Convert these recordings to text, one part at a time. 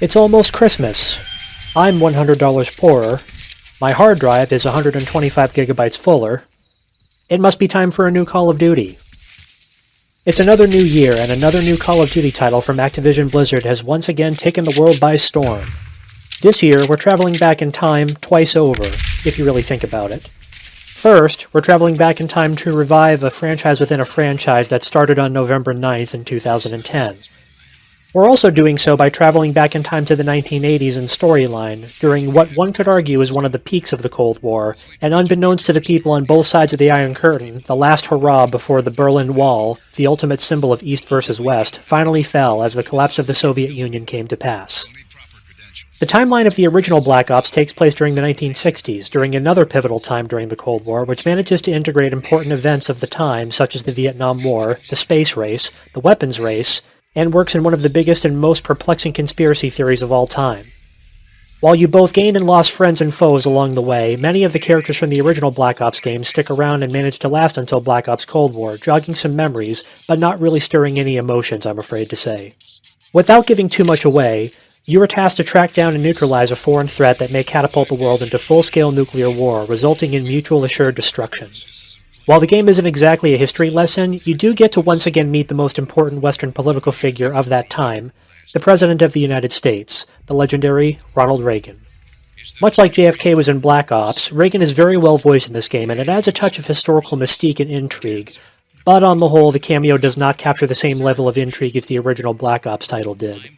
It's almost Christmas. I'm $100 poorer. My hard drive is 125 gigabytes fuller. It must be time for a new Call of Duty. It's another new year, and another new Call of Duty title from Activision Blizzard has once again taken the world by storm. This year, we're traveling back in time twice over, if you really think about it. First, we're traveling back in time to revive a franchise within a franchise that started on November 9th in 2010. We're also doing so by traveling back in time to the 1980s in storyline, during what one could argue is one of the peaks of the Cold War, and unbeknownst to the people on both sides of the Iron Curtain, the last hurrah before the Berlin Wall, the ultimate symbol of East versus West, finally fell as the collapse of the Soviet Union came to pass. The timeline of the original Black Ops takes place during the 1960s, during another pivotal time during the Cold War, which manages to integrate important events of the time, such as the Vietnam War, the space race, the weapons race, and works in one of the biggest and most perplexing conspiracy theories of all time. While you both gained and lost friends and foes along the way, many of the characters from the original Black Ops games stick around and manage to last until Black Ops Cold War, jogging some memories, but not really stirring any emotions, I'm afraid to say. Without giving too much away, you are tasked to track down and neutralize a foreign threat that may catapult the world into full-scale nuclear war, resulting in mutual assured destruction. While the game isn't exactly a history lesson, you do get to once again meet the most important Western political figure of that time, the President of the United States, the legendary Ronald Reagan. Much like JFK was in Black Ops, Reagan is very well voiced in this game, and it adds a touch of historical mystique and intrigue, but on the whole, the cameo does not capture the same level of intrigue as the original Black Ops title did.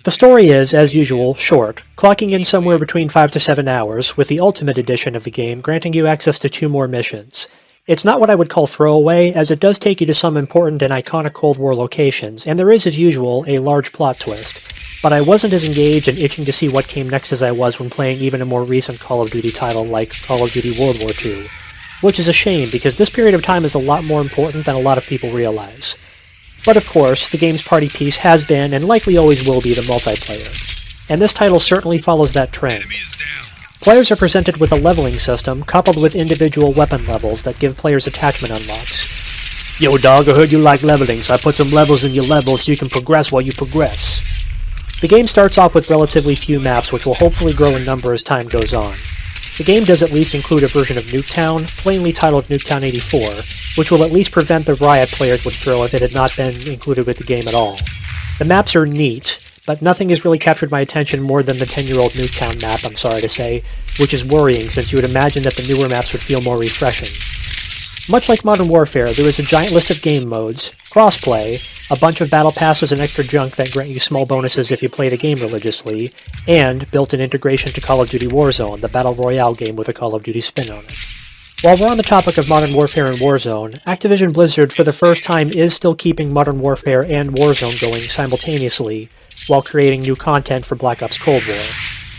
The story is, as usual, short, clocking in somewhere between 5 to 7 hours, with the Ultimate Edition of the game granting you access to 2 more missions. It's not what I would call throwaway, as it does take you to some important and iconic Cold War locations, and there is, as usual, a large plot twist, but I wasn't as engaged and itching to see what came next as I was when playing even a more recent Call of Duty title like Call of Duty World War II, which is a shame because this period of time is a lot more important than a lot of people realize. But of course, the game's party piece has been, and likely always will be, the multiplayer, and this title certainly follows that trend. Players are presented with a leveling system, coupled with individual weapon levels that give players attachment unlocks. Yo dog, I heard you like leveling, so I put some levels in your levels so you can progress while you progress. The game starts off with relatively few maps, which will hopefully grow in number as time goes on. The game does at least include a version of Nuketown, plainly titled Nuketown 84, which will at least prevent the riot players would throw if it had not been included with the game at all. The maps are neat, but nothing has really captured my attention more than the 10-year-old Nuketown map, I'm sorry to say, which is worrying since you would imagine that the newer maps would feel more refreshing. Much like Modern Warfare, there is a giant list of game modes, crossplay, a bunch of battle passes and extra junk that grant you small bonuses if you play the game religiously, and built-in integration to Call of Duty Warzone, the Battle Royale game with a Call of Duty spin on it. While we're on the topic of Modern Warfare and Warzone, Activision Blizzard for the first time is still keeping Modern Warfare and Warzone going simultaneously, while creating new content for Black Ops Cold War.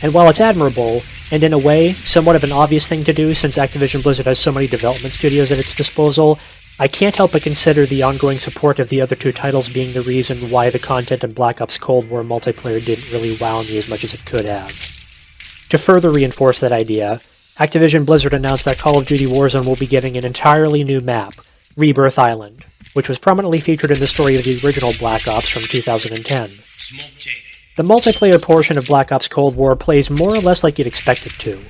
And while it's admirable, and in a way, somewhat of an obvious thing to do since Activision Blizzard has so many development studios at its disposal, I can't help but consider the ongoing support of the other 2 titles being the reason why the content in Black Ops Cold War multiplayer didn't really wow me as much as it could have. To further reinforce that idea, Activision Blizzard announced that Call of Duty Warzone will be getting an entirely new map, Rebirth Island, which was prominently featured in the story of the original Black Ops from 2010. The multiplayer portion of Black Ops Cold War plays more or less like you'd expect it to.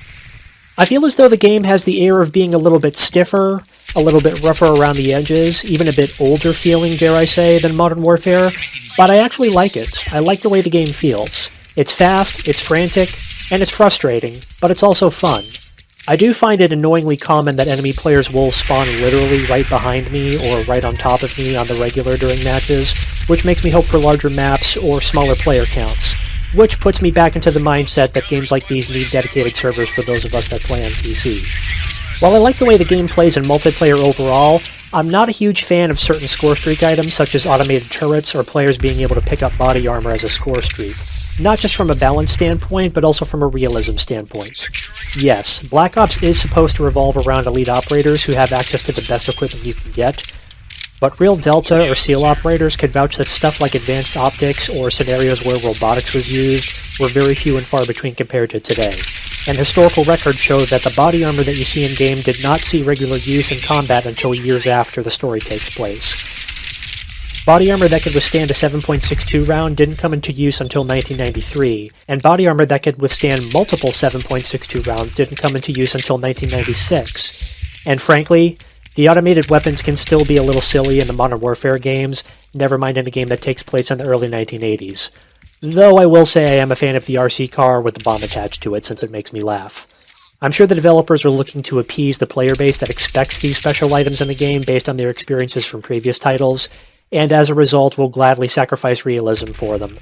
I feel as though the game has the air of being a little bit stiffer, a little bit rougher around the edges, even a bit older feeling, dare I say, than Modern Warfare, but I actually like it. I like the way the game feels. It's fast, it's frantic, and it's frustrating, but it's also fun. I do find it annoyingly common that enemy players will spawn literally right behind me or right on top of me on the regular during matches, which makes me hope for larger maps or smaller player counts, which puts me back into the mindset that games like these need dedicated servers for those of us that play on PC. While I like the way the game plays in multiplayer overall, I'm not a huge fan of certain score streak items such as automated turrets or players being able to pick up body armor as a score streak, not just from a balance standpoint, but also from a realism standpoint. Yes, Black Ops is supposed to revolve around elite operators who have access to the best equipment you can get, but real Delta or SEAL operators could vouch that stuff like advanced optics or scenarios where robotics was used were very few and far between compared to today, and historical records show that the body armor that you see in-game did not see regular use in combat until years after the story takes place. Body armor that could withstand a 7.62 round didn't come into use until 1993, and body armor that could withstand multiple 7.62 rounds didn't come into use until 1996. And frankly, the automated weapons can still be a little silly in the Modern Warfare games, never mind in a game that takes place in the early 1980s. Though I will say I am a fan of the RC car with the bomb attached to it since it makes me laugh. I'm sure the developers are looking to appease the player base that expects these special items in the game based on their experiences from previous titles, and as a result will gladly sacrifice realism for them.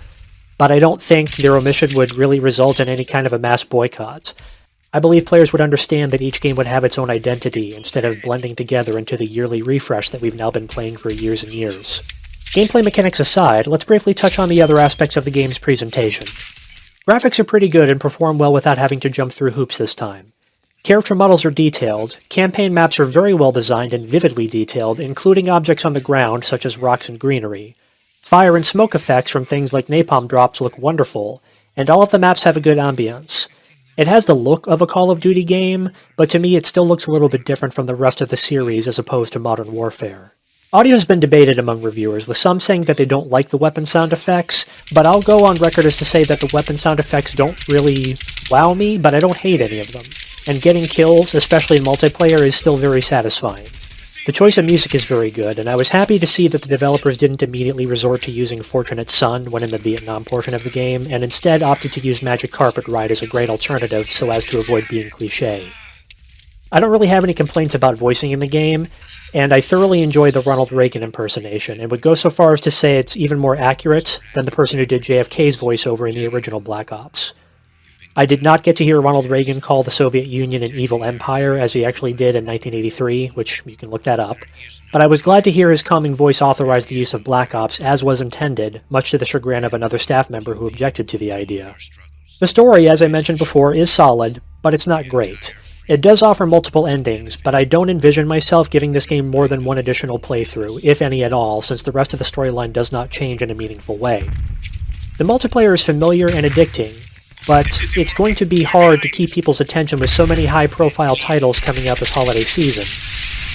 But I don't think their omission would really result in any kind of a mass boycott. I believe players would understand that each game would have its own identity instead of blending together into the yearly refresh that we've now been playing for years and years. Gameplay mechanics aside, let's briefly touch on the other aspects of the game's presentation. Graphics are pretty good and perform well without having to jump through hoops this time. Character models are detailed, campaign maps are very well designed and vividly detailed, including objects on the ground such as rocks and greenery. Fire and smoke effects from things like napalm drops look wonderful, and all of the maps have a good ambience. It has the look of a Call of Duty game, but to me it still looks a little bit different from the rest of the series as opposed to Modern Warfare. Audio has been debated among reviewers, with some saying that they don't like the weapon sound effects, but I'll go on record as to say that the weapon sound effects don't really wow me, but I don't hate any of them. And getting kills, especially in multiplayer, is still very satisfying. The choice of music is very good, and I was happy to see that the developers didn't immediately resort to using Fortunate Son when in the Vietnam portion of the game, and instead opted to use Magic Carpet Ride as a great alternative so as to avoid being cliché. I don't really have any complaints about voicing in the game, and I thoroughly enjoy the Ronald Reagan impersonation, and would go so far as to say it's even more accurate than the person who did JFK's voiceover in the original Black Ops. I did not get to hear Ronald Reagan call the Soviet Union an evil empire, as he actually did in 1983, which you can look that up, but I was glad to hear his calming voice authorize the use of Black Ops as was intended, much to the chagrin of another staff member who objected to the idea. The story, as I mentioned before, is solid, but it's not great. It does offer multiple endings, but I don't envision myself giving this game more than one additional playthrough, if any at all, since the rest of the storyline does not change in a meaningful way. The multiplayer is familiar and addicting, but it's going to be hard to keep people's attention with so many high-profile titles coming out this holiday season.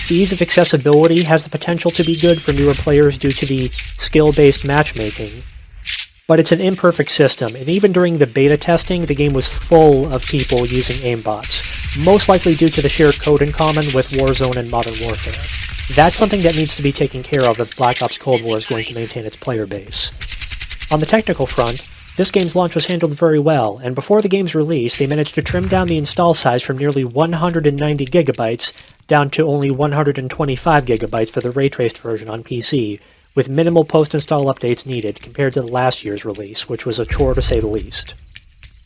The ease of accessibility has the potential to be good for newer players due to the skill-based matchmaking, but it's an imperfect system, and even during the beta testing, the game was full of people using aimbots, most likely due to the shared code in common with Warzone and Modern Warfare. That's something that needs to be taken care of if Black Ops Cold War is going to maintain its player base. On the technical front, this game's launch was handled very well, and before the game's release, they managed to trim down the install size from nearly 190 gigabytes down to only 125 gigabytes for the ray-traced version on PC, with minimal post-install updates needed compared to the last year's release, which was a chore to say the least.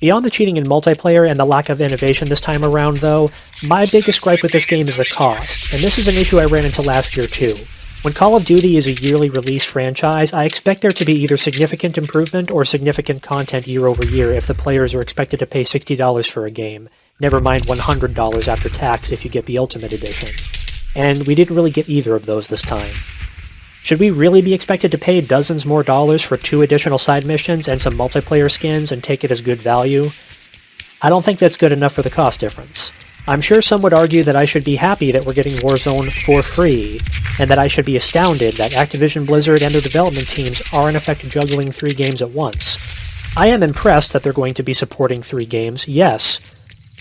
Beyond the cheating in multiplayer and the lack of innovation this time around, though, my biggest gripe with this game is the cost, and this is an issue I ran into last year too. When Call of Duty is a yearly release franchise, I expect there to be either significant improvement or significant content year over year if the players are expected to pay $60 for a game, never mind $100 after tax if you get the Ultimate Edition. And we didn't really get either of those this time. Should we really be expected to pay dozens more dollars for 2 additional side missions and some multiplayer skins and take it as good value? I don't think that's good enough for the cost difference. I'm sure some would argue that I should be happy that we're getting Warzone for free, and that I should be astounded that Activision Blizzard and their development teams are in effect juggling 3 games at once. I am impressed that they're going to be supporting 3 games, yes,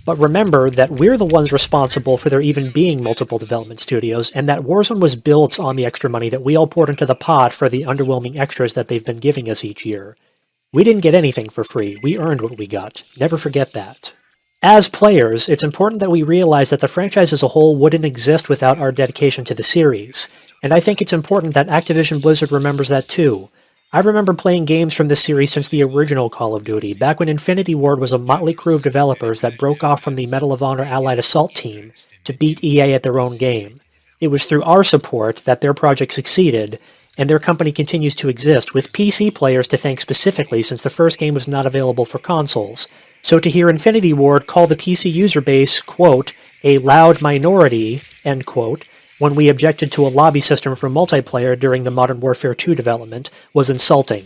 but remember that we're the ones responsible for there even being multiple development studios, and that Warzone was built on the extra money that we all poured into the pot for the underwhelming extras that they've been giving us each year. We didn't get anything for free, we earned what we got. Never forget that. As players, it's important that we realize that the franchise as a whole wouldn't exist without our dedication to the series, and I think it's important that Activision Blizzard remembers that too. I remember playing games from this series since the original Call of Duty, back when Infinity Ward was a motley crew of developers that broke off from the Medal of Honor Allied Assault team to beat EA at their own game. It was through our support that their project succeeded, and their company continues to exist, with PC players to thank specifically since the first game was not available for consoles. So to hear Infinity Ward call the PC user base, quote, a loud minority, end quote, when we objected to a lobby system for multiplayer during the Modern Warfare 2 development, was insulting,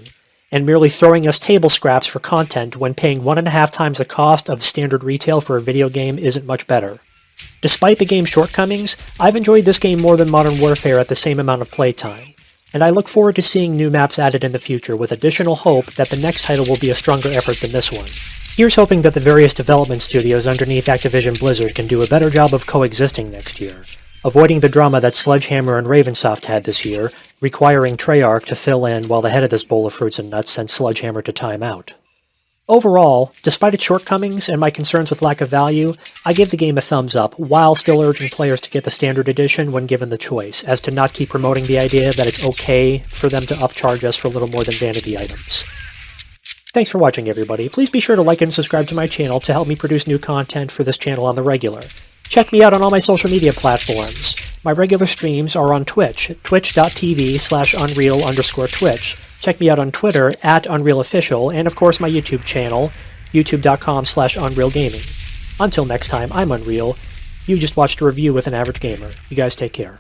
and merely throwing us table scraps for content when paying 1.5 times the cost of standard retail for a video game isn't much better. Despite the game's shortcomings, I've enjoyed this game more than Modern Warfare at the same amount of playtime. and I look forward to seeing new maps added in the future with additional hope that the next title will be a stronger effort than this one. Here's hoping that the various development studios underneath Activision Blizzard can do a better job of coexisting next year, avoiding the drama that Sledgehammer and Ravensoft had this year, requiring Treyarch to fill in while the head of this bowl of fruits and nuts sent Sledgehammer to time out. Overall, despite its shortcomings and my concerns with lack of value, I give the game a thumbs up while still urging players to get the standard edition when given the choice, as to not keep promoting the idea that it's okay for them to upcharge us for little more than vanity items. Thanks for watching, everybody. Please be sure to like and subscribe to my channel to help me produce new content for this channel on the regular. Check me out on all my social media platforms. My regular streams are on Twitch, twitch.tv/unreal_twitch. Check me out on Twitter, @UnrealOfficial, and of course my YouTube channel, youtube.com/UnrealGaming. Until next time, I'm Unreal. You just watched a review with an average gamer. You guys take care.